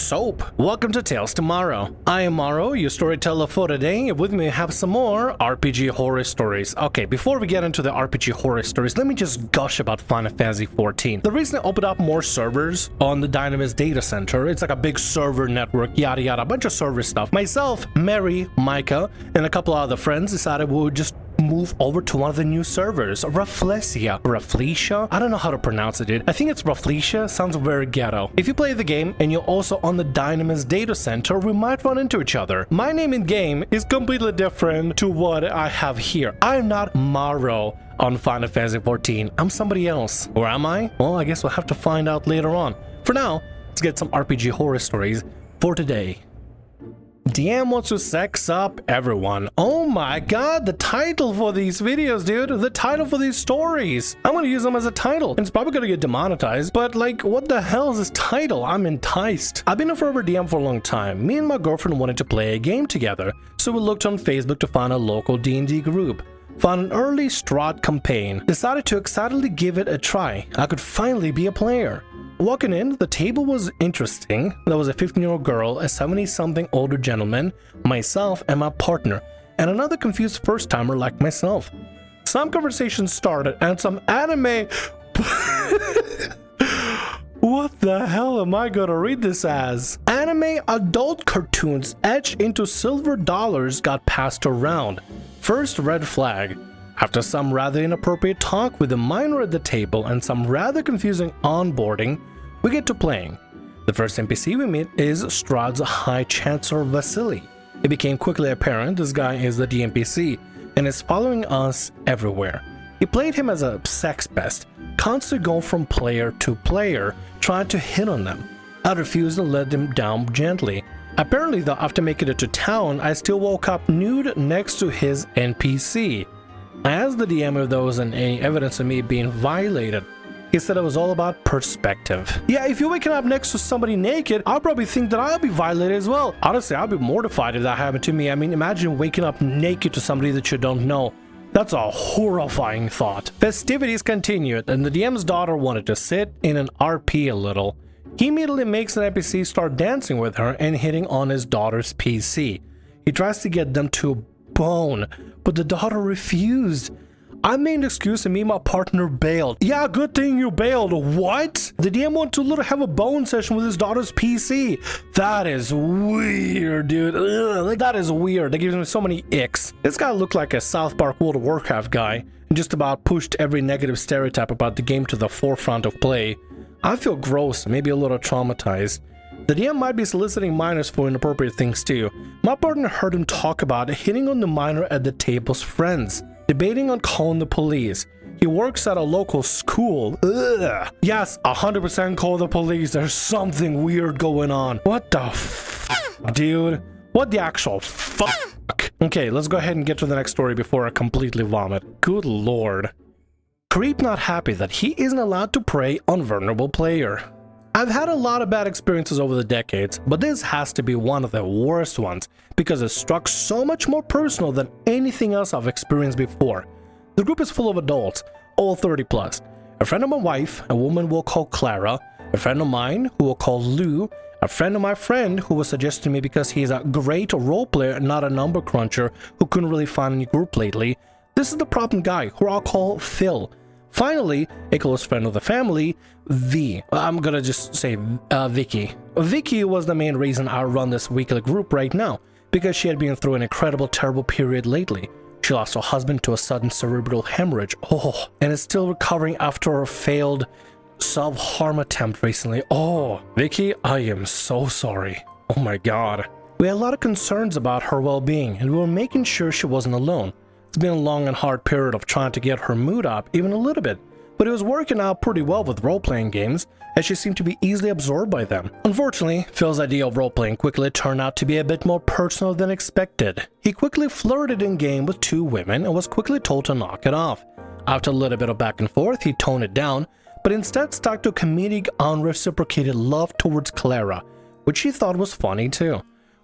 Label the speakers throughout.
Speaker 1: soap. Welcome to Tales Tomorrow. I am Morrow, your storyteller for today, and with me I have some more RPG horror stories. Okay, before we get into the RPG horror stories, let me just gush about Final Fantasy XIV. The reason I opened up more servers on the Dynamis data center, it's like a big server network, yada yada, a bunch of server stuff. Myself, Mary, Micah, and a couple of other friends decided we would just move over to one of the new servers, Rafflesia? I don't know how to pronounce it, dude. I think it's Rafflesia, sounds very ghetto. If you play the game and you're also on the Dynamis data center, we might run into each other. My name in game is completely different to what I have here. I'm not Morrow on Final Fantasy XIV. I'm somebody else. Or am I? Well, I guess we'll have to find out later on. For now, let's get some RPG horror stories for today. DM wants to sex up everyone. Oh my god, the title for these videos, dude. The title for these stories. I'm gonna use them as a title. And it's probably gonna get demonetized, but like, what the hell is this title? I'm enticed. I've been a forever DM for a long time. Me and my girlfriend wanted to play a game together, so we looked on Facebook to find a local D&D group. Found an early Strahd campaign. Decided to excitedly give it a try. I could finally be a player. Walking in, the table was interesting. There was a 15-year-old girl, a 70-something older gentleman, myself and my partner, and another confused first-timer like myself. Some conversations started and some anime... What the hell am I gonna read this as? Anime adult cartoons etched into silver dollars got passed around. First red flag. After some rather inappropriate talk with a minor at the table and some rather confusing onboarding, we get to playing. The first NPC we meet is Strahd's High Chancellor Vasily. It became quickly apparent this guy is the DNPC and is following us everywhere. He played him as a sex pest, constantly going from player to player, trying to hit on them. I refused and let him down gently. Apparently though, after making it to town, I still woke up nude next to his NPC. I asked the DM if there wasn't any evidence of me being violated. He said it was all about perspective. Yeah, if you're waking up next to somebody naked, I'll probably think that I'll be violated as well. Honestly, I'll be mortified if that happened to me. I mean, imagine waking up naked to somebody that you don't know. That's a horrifying thought. Festivities continued, and the DM's daughter wanted to sit in an RP a little. He immediately makes an NPC start dancing with her and hitting on his daughter's PC. He tries to get them to bone, but the daughter refused. I made an excuse and me and my partner bailed. Yeah, good thing you bailed. What? The DM wanted to literally have a bone session with his daughter's PC. That is weird, dude. Ugh, like, that is weird. That gives me so many icks. This guy looked like a South Park World of Warcraft guy and just about pushed every negative stereotype about the game to the forefront of play. I feel gross, maybe a little traumatized. The DM might be soliciting minors for inappropriate things too. My partner heard him talk about hitting on the minor at the table's friends, debating on calling the police. He works at a local school. Ugh. Yes, 100% call the police. There's something weird going on. What the f***, dude? What the actual fuck? Okay, let's go ahead and get to the next story before I completely vomit. Good lord. Creep not happy that he isn't allowed to prey on vulnerable player. I've had a lot of bad experiences over the decades, but this has to be one of the worst ones because it struck so much more personal than anything else I've experienced before. The group is full of adults, all 30 plus. A friend of my wife, a woman we'll call Clara, a friend of mine who we'll call Lou, a friend of my friend who was suggested to me because he's a great role player and not a number cruncher who couldn't really find any group lately. This is the problem guy who I'll call Phil. Finally, a close friend of the family, V. I'm gonna just say Vicky. Vicky was the main reason I run this weekly group right now, because she had been through an incredible, terrible period lately. She lost her husband to a sudden cerebral hemorrhage, and is still recovering after a failed self-harm attempt recently. Vicky, I am so sorry. Oh my god. We had a lot of concerns about her well-being, and we were making sure she wasn't alone. It's been a long and hard period of trying to get her mood up even a little bit, but it was working out pretty well with role-playing games, as she seemed to be easily absorbed by them. Unfortunately, Phil's idea of role-playing quickly turned out to be a bit more personal than expected. He quickly flirted in-game with 2 women and was quickly told to knock it off. After a little bit of back and forth, he toned it down, but instead stuck to comedic unreciprocated love towards Clara, which he thought was funny too.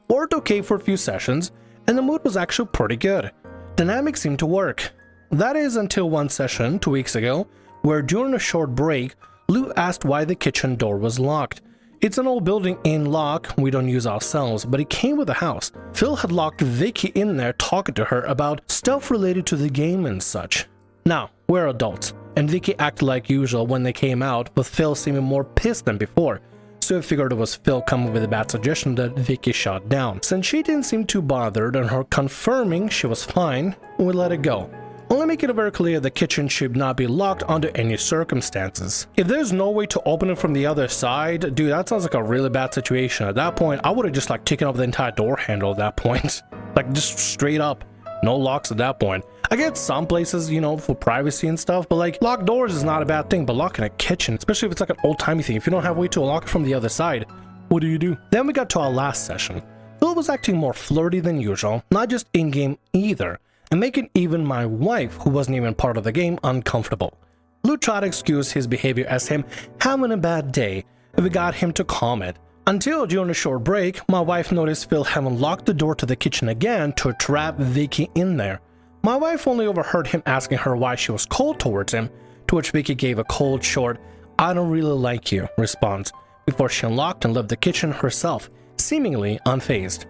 Speaker 1: Worked okay for a few sessions, and the mood was actually pretty good. Dynamics seemed to work. That is until one session 2 weeks ago, where during a short break, Lou asked why the kitchen door was locked. It's an old building in lock we don't use ourselves, but it came with the house. Phil had locked Vicky in there talking to her about stuff related to the game and such. Now, we're adults, and Vicky acted like usual when they came out, with Phil seeming more pissed than before. So I figured it was Phil coming with a bad suggestion that Vicky shot down. Since she didn't seem too bothered and her confirming she was fine, we let it go. Only make it very clear the kitchen should not be locked under any circumstances. If there's no way to open it from the other side, dude, that sounds like a really bad situation. At that point, I would have just like taken off the entire door handle at that point. Like just straight up, no locks at that point. I get some places, you know, for privacy and stuff, but like locked doors is not a bad thing, but locking a kitchen, especially if it's like an old-timey thing, if you don't have a way to unlock it from the other side, what do? Then we got to our last session. Phil was acting more flirty than usual, not just in-game either, and making even my wife, who wasn't even part of the game, uncomfortable. Lou tried to excuse his behavior as him having a bad day, and we got him to calm it. Until during a short break, my wife noticed Phil having locked the door to the kitchen again to trap Vicky in there. My wife only overheard him asking her why she was cold towards him, to which Vicky gave a cold, short, "I don't really like you" response, before she unlocked and left the kitchen herself, seemingly unfazed.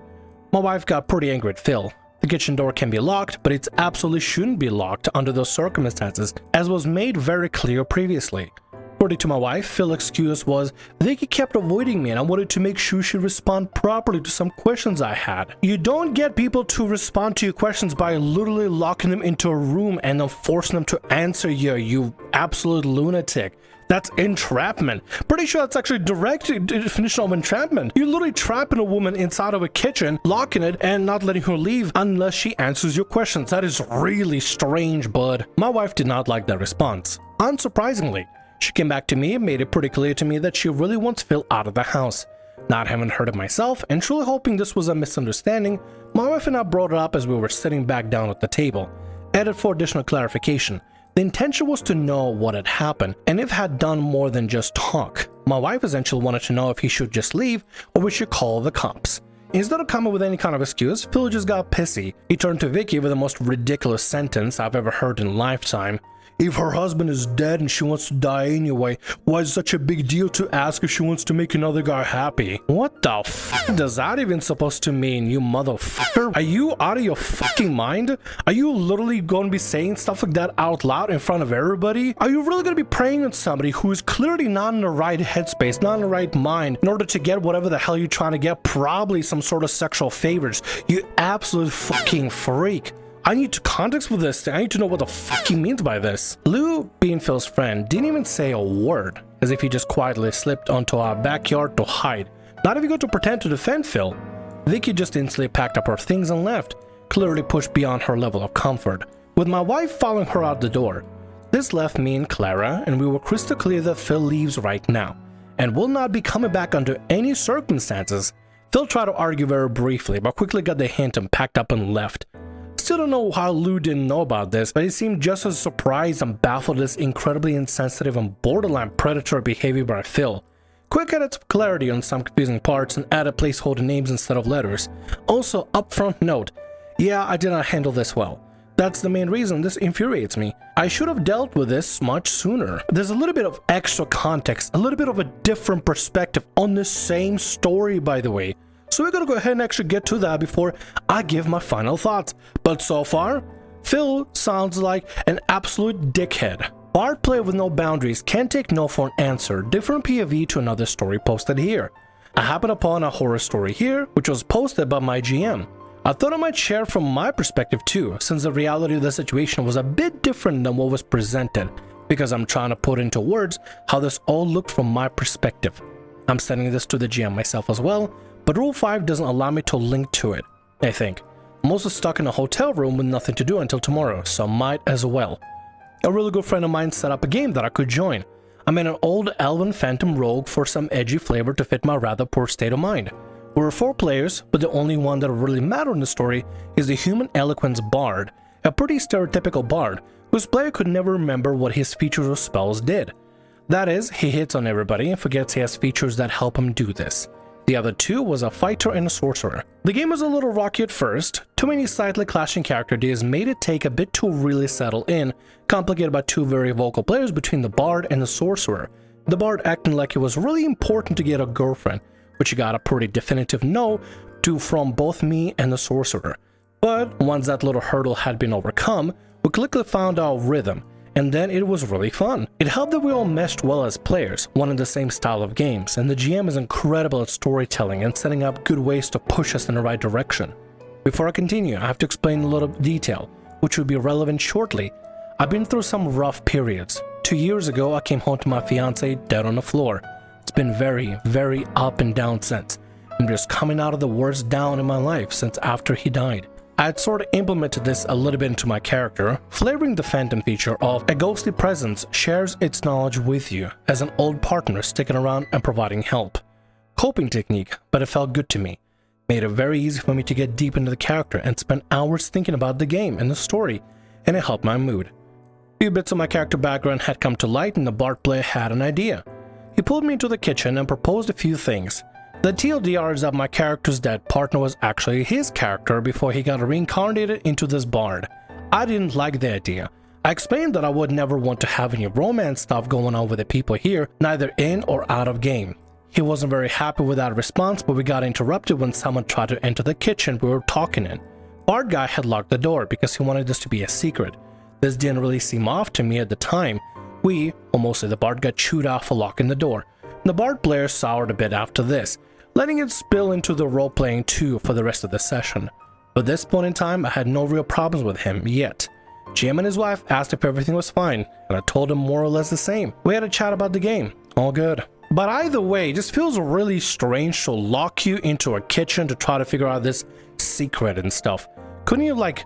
Speaker 1: My wife got pretty angry at Phil. The kitchen door can be locked, but it absolutely shouldn't be locked under those circumstances, as was made very clear previously. According to my wife, Phil's excuse was, Vicky kept avoiding me and I wanted to make sure she respond properly to some questions I had. You don't get people to respond to your questions by literally locking them into a room and then forcing them to answer you absolute lunatic. That's entrapment. Pretty sure that's actually direct definition of entrapment. You're literally trapping a woman inside of a kitchen, locking it, and not letting her leave unless she answers your questions. That is really strange, bud. My wife did not like that response. Unsurprisingly, she came back to me and made it pretty clear to me that she really wants Phil out of the house. Not having heard it myself, and truly hoping this was a misunderstanding, my wife and I brought it up as we were sitting back down at the table. Added for additional clarification. The intention was to know what had happened, and if had done more than just talk. My wife essentially wanted to know if he should just leave, or we should call the cops. Instead of coming with any kind of excuse, Phil just got pissy. He turned to Vicky with the most ridiculous sentence I've ever heard in a lifetime. If her husband is dead and she wants to die anyway, why is it such a big deal to ask if she wants to make another guy happy? What the f does that even supposed to mean, you motherfucker? Are you out of your fucking mind? Are you literally going to be saying stuff like that out loud in front of everybody? Are you really going to be praying on somebody who is clearly not in the right headspace, not in the right mind, in order to get whatever the hell you're trying to get, probably some sort of sexual favors? You absolute fucking freak. I need context for this thing. I need to know what the fuck he means by this. Lou, being Phil's friend, didn't even say a word, as if he just quietly slipped onto our backyard to hide. Not even going to pretend to defend Phil. Vicky just instantly packed up her things and left, clearly pushed beyond her level of comfort, with my wife following her out the door. This left me and Clara, and we were crystal clear that Phil leaves right now, and will not be coming back under any circumstances. Phil tried to argue very briefly, but quickly got the hint and packed up and left. Still don't know how Lou didn't know about this, but he seemed just as surprised and baffled at this incredibly insensitive and borderline predatory behavior by Phil. Quick edits of clarity on some confusing parts and added placeholder names instead of letters. Also, upfront note, yeah, I did not handle this well. That's the main reason this infuriates me. I should have dealt with this much sooner. There's a little bit of extra context, a little bit of a different perspective on the same story, by the way. So we're gonna go ahead and actually get to that before I give my final thoughts. But so far, Phil sounds like an absolute dickhead. Bard player with no boundaries can't take no for an answer. Different POV to another story posted here. I happened upon a horror story here, which was posted by my GM. I thought I might share from my perspective too, since the reality of the situation was a bit different than what was presented, because I'm trying to put into words how this all looked from my perspective. I'm sending this to the GM myself as well, but Rule 5 doesn't allow me to link to it, I think. I'm also stuck in a hotel room with nothing to do until tomorrow, so might as well. A really good friend of mine set up a game that I could join. I made an old elven phantom rogue for some edgy flavor to fit my rather poor state of mind. We were 4 players, but the only one that really mattered in the story is the human eloquence bard, a pretty stereotypical bard, whose player could never remember what his features or spells did. That is, he hits on everybody and forgets he has features that help him do this. The other 2 was a fighter and a sorcerer. The game was a little rocky at first. Too many slightly clashing character ideas made it take a bit to really settle in, complicated by 2 very vocal players between the bard and the sorcerer, the bard acting like it was really important to get a girlfriend, which he got a pretty definitive no to from both me and the sorcerer. But once that little hurdle had been overcome, we quickly found our rhythm, and then it was really fun. It helped that we all meshed well as players, wanting the same style of games, and the GM is incredible at storytelling and setting up good ways to push us in the right direction. Before I continue, I have to explain a little detail, which will be relevant shortly. I've been through some rough periods. 2 years ago, I came home to my fiance dead on the floor. It's been very, very up and down since. I'm just coming out of the worst down in my life since after he died. I had sort of implemented this a little bit into my character, flavoring the phantom feature of a ghostly presence shares its knowledge with you as an old partner sticking around and providing help. Coping technique, but it felt good to me. Made it very easy for me to get deep into the character and spend hours thinking about the game and the story, and it helped my mood. A few bits of my character background had come to light and the bard player had an idea. He pulled me into the kitchen and proposed a few things. The TLDR is that my character's dead partner was actually his character before he got reincarnated into this bard. I didn't like the idea. I explained that I would never want to have any romance stuff going on with the people here, neither in or out of game. He wasn't very happy with that response, but we got interrupted when someone tried to enter the kitchen we were talking in. Bard guy had locked the door because he wanted this to be a secret. This didn't really seem off to me at the time. We, or mostly the bard, got chewed out for locking the door. The bard player soured a bit after this, letting it spill into the role-playing too for the rest of the session. But at this point in time, I had no real problems with him yet. Jim and his wife asked if everything was fine, and I told him more or less the same. We had a chat about the game, all good. But either way, it just feels really strange to lock you into a kitchen to try to figure out this secret and stuff. Couldn't you like,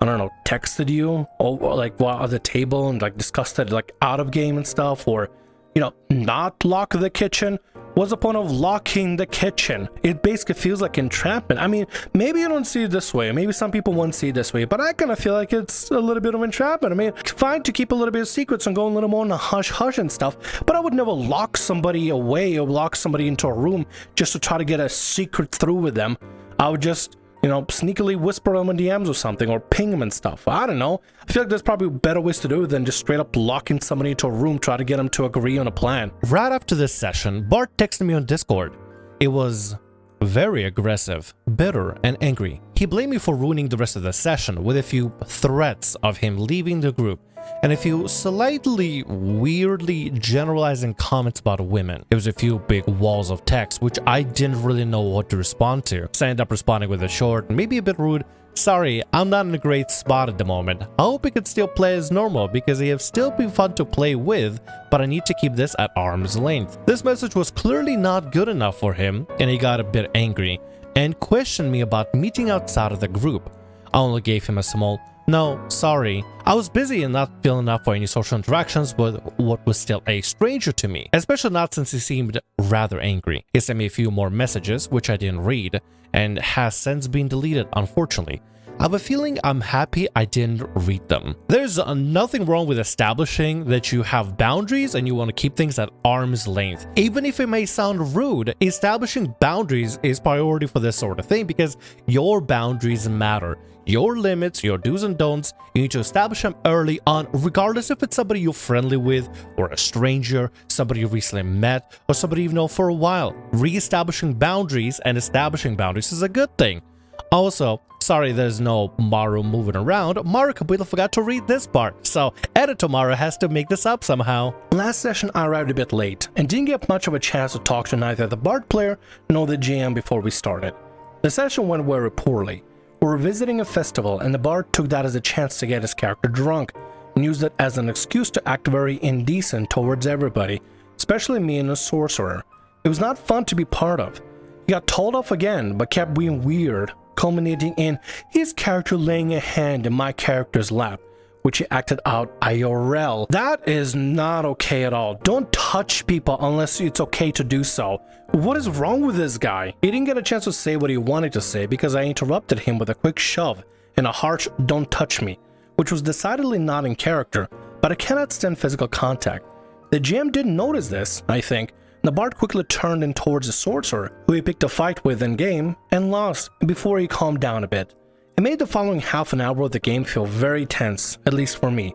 Speaker 1: I don't know, texted you or like while at the table and like discussed it like out of game and stuff, or you know, not lock the kitchen? What's the point of locking the kitchen? It basically feels like entrapment. I mean, maybe you don't see it this way. Maybe some people won't see it this way, but I kind of feel like it's a little bit of entrapment. I mean, it's fine to keep a little bit of secrets and go a little more on the hush-hush and stuff, but I would never lock somebody away or lock somebody into a room just to try to get a secret through with them. I would just, you know, sneakily whisper them in DMs or something, or ping them and stuff. I don't know. I feel like there's probably better ways to do it than just straight up locking somebody into a room, try to get them to agree on a plan.
Speaker 2: Right after this session, Bart texted me on Discord. It was very aggressive, bitter, and angry. He blamed me for ruining the rest of the session with a few threats of him leaving the group and a few slightly weirdly generalizing comments about women. There was a few big walls of text which I didn't really know what to respond to. So I ended up responding with a short, maybe a bit rude, "Sorry, I'm not in a great spot at the moment. I hope we can still play as normal because they have still been fun to play with, but I need to keep this at arm's length." This message was clearly not good enough for him, and he got a bit angry and questioned me about meeting outside of the group. I only gave him a small, "No, sorry. I was busy and not feeling up for any social interactions with what was still a stranger to me, especially not since he seemed rather angry." He sent me a few more messages, which I didn't read, and has since been deleted, unfortunately. I have a feeling I'm happy I didn't read them. There's nothing wrong with establishing that you have boundaries and you want to keep things at arm's length. Even if it may sound rude, establishing boundaries is priority for this sort of thing because your boundaries matter. Your limits, your do's and don'ts, you need to establish them early on, regardless if it's somebody you're friendly with, or a stranger, somebody you recently met, or somebody you've known for a while. Re-establishing boundaries and establishing boundaries is a good thing. Also, sorry there's no Morrow moving around. Morrow completely forgot to read this part, so Editor Morrow has to make this up somehow.
Speaker 1: Last session I arrived a bit late and didn't get much of a chance to talk to neither the bard player nor the GM before we started. The session went very poorly. We were visiting a festival and the bard took that as a chance to get his character drunk and used it as an excuse to act very indecent towards everybody, especially me and the sorcerer. It was not fun to be part of. He got told off again but kept being weird, culminating in his character laying a hand in my character's lap, which he acted out IRL. That is not okay at all. Don't touch people unless it's okay to do so. What is wrong with this guy? He didn't get a chance to say what he wanted to say because I interrupted him with a quick shove and a harsh "don't touch me," which was decidedly not in character, but I cannot stand physical contact. The GM didn't notice this, I think. The bard quickly turned in towards the sorcerer, who he picked a fight with in game, and lost before he calmed down a bit. It made the following half an hour of the game feel very tense, at least for me.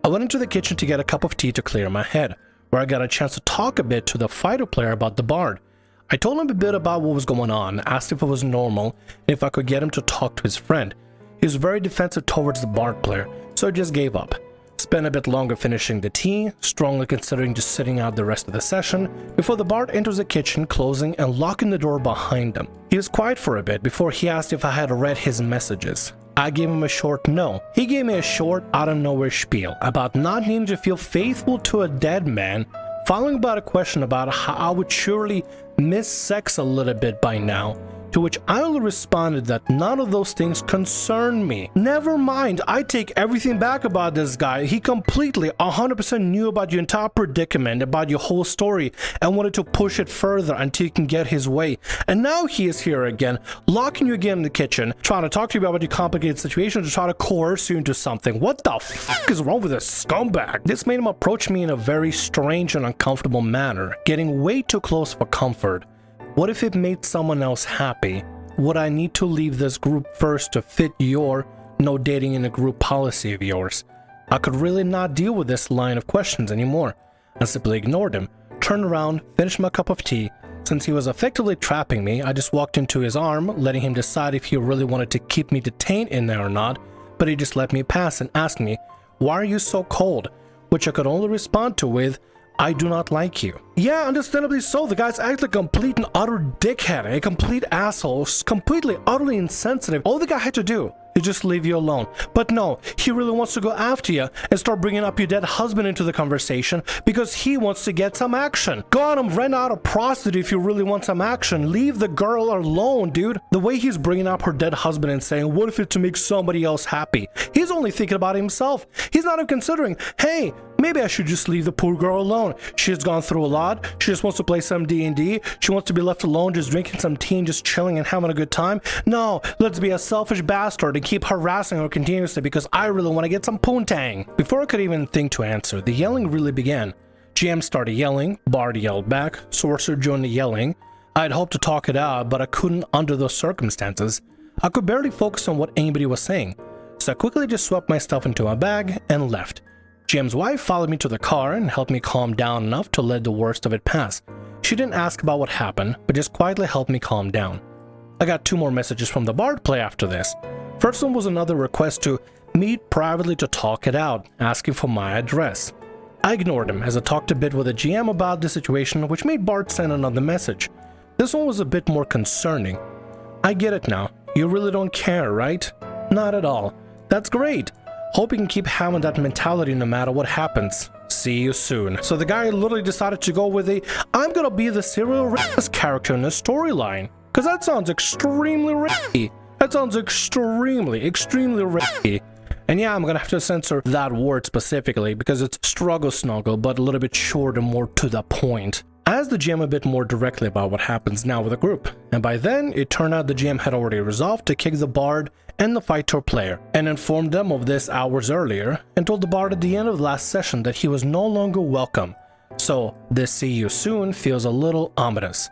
Speaker 1: I went into the kitchen to get a cup of tea to clear my head. where I got a chance to talk a bit to the fighter player about the bard. I told him a bit about what was going on, asked if it was normal, and if I could get him to talk to his friend. He was very defensive towards the bard player, so I just gave up. Spent a bit longer finishing the tea, strongly considering just sitting out the rest of the session, before the bard enters the kitchen, closing and locking the door behind him. He was quiet for a bit before he asked if I had read his messages. I gave him a short no. He gave me a short, out-of-nowhere spiel about not needing to feel faithful to a dead man, following about a question about how I would surely miss sex a little bit by now, to which I only responded that none of those things concern me. Never mind, I take everything back about this guy. He completely 100% knew about your entire predicament, about your whole story, and wanted to push it further until he can get his way. And now he is here again, locking you again in the kitchen, trying to talk to you about your complicated situation, to try to coerce you into something. What the fuck is wrong with this scumbag? This made him approach me in a very strange and uncomfortable manner, getting way too close for comfort. What if it made someone else happy? Would I need to leave this group first to fit your no dating in a group policy of yours? I could really not deal with this line of questions anymore. I simply ignored him, turned around, finished my cup of tea. Since he was effectively trapping me, I just walked into his arm, letting him decide if he really wanted to keep me detained in there or not, but he just let me pass and asked me, "Why are you so cold?" Which I could only respond to with, "I do not like you." Yeah, understandably so. The guy's acting like a complete and utter dickhead, a complete asshole, completely, utterly insensitive. All the guy had to do is just leave you alone. But no, he really wants to go after you and start bringing up your dead husband into the conversation because he wants to get some action. Go out and rent out a prostitute if you really want some action. Leave the girl alone, dude. The way he's bringing up her dead husband and saying, what if it's to make somebody else happy? He's only thinking about himself. He's not even considering, hey, maybe I should just leave the poor girl alone. She's gone through a lot. She just wants to play some D&D. She wants to be left alone, just drinking some tea and just chilling and having a good time. No, let's be a selfish bastard and keep harassing her continuously because I really want to get some poontang. Before I could even think to answer, the yelling really began. GM started yelling, Bard yelled back, Sorcerer joined the yelling. I had hoped to talk it out, but I couldn't under those circumstances. I could barely focus on what anybody was saying, so I quickly just swept my stuff into my bag and left. GM's wife followed me to the car and helped me calm down enough to let the worst of it pass. She didn't ask about what happened, but just quietly helped me calm down. I got 2 more messages from the Bard play after this. First one was another request to meet privately to talk it out, asking for my address. I ignored him as I talked a bit with the GM about the situation, which made Bard send another message. This one was a bit more concerning. I get it now. You really don't care, right? Not at all. That's great. Hope you can keep having that mentality no matter what happens. See you soon. So the guy literally decided to go with a, I'm gonna be the serial rapist character in the storyline. Because that sounds extremely rapey. That sounds extremely rapey. And yeah, I'm gonna have to censor that word specifically because it's struggle snuggle, but a little bit shorter, more to the point. I asked the GM a bit more directly about what happens now with the group, and by then it turned out the GM had already resolved to kick the Bard and the fighter player, and informed them of this hours earlier, and told the Bard at the end of the last session that he was no longer welcome. So this see you soon feels a little ominous.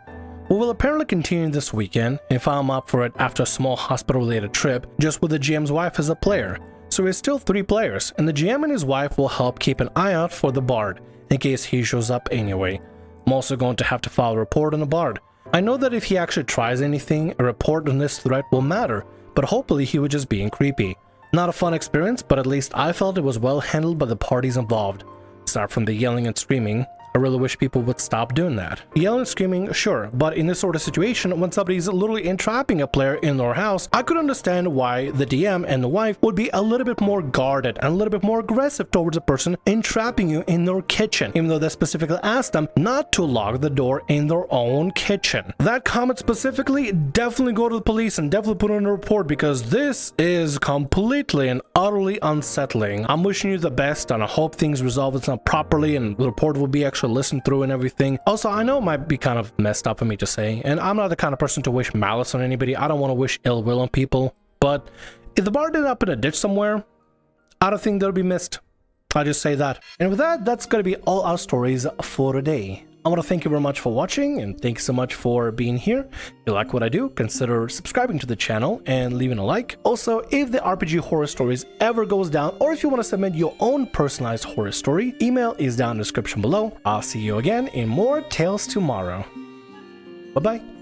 Speaker 1: We will apparently continue this weekend, if I'm up for it after a small hospital-related trip, just with the GM's wife as a player. So we're still 3 players, and the GM and his wife will help keep an eye out for the Bard, in case he shows up anyway. I'm also going to have to file a report on the Bard. I know that if he actually tries anything, a report on this threat will matter, but hopefully he was just being creepy. Not a fun experience, but at least I felt it was well handled by the parties involved. Aside from the yelling and screaming, I really wish people would stop doing that. Yelling and screaming, sure, but in this sort of situation, when somebody's literally entrapping a player in their house, I could understand why the DM and the wife would be a little bit more guarded and a little bit more aggressive towards a person entrapping you in their kitchen, even though they specifically asked them not to lock the door in their own kitchen. That comment specifically, definitely go to the police and definitely put in a report because this is completely and utterly unsettling. I'm wishing you the best and I hope things resolve itself properly and the report will be actually listened through and everything. Also, I know it might be kind of messed up for me to say, and I'm not the kind of person to wish malice on anybody. I don't want to wish ill will on people, but if the Bard ended up in a ditch somewhere, I don't think they'll be missed. I'll just say that. And with that, that's going to be all our stories for today. I want to thank you very much for watching, and thanks so much for being here. If you like what I do, consider subscribing to the channel and leaving a like. Also, if the RPG Horror Stories ever goes down, or if you want to submit your own personalized horror story, email is down in the description below. I'll see you again in more Tales Tomorrow. Bye-bye.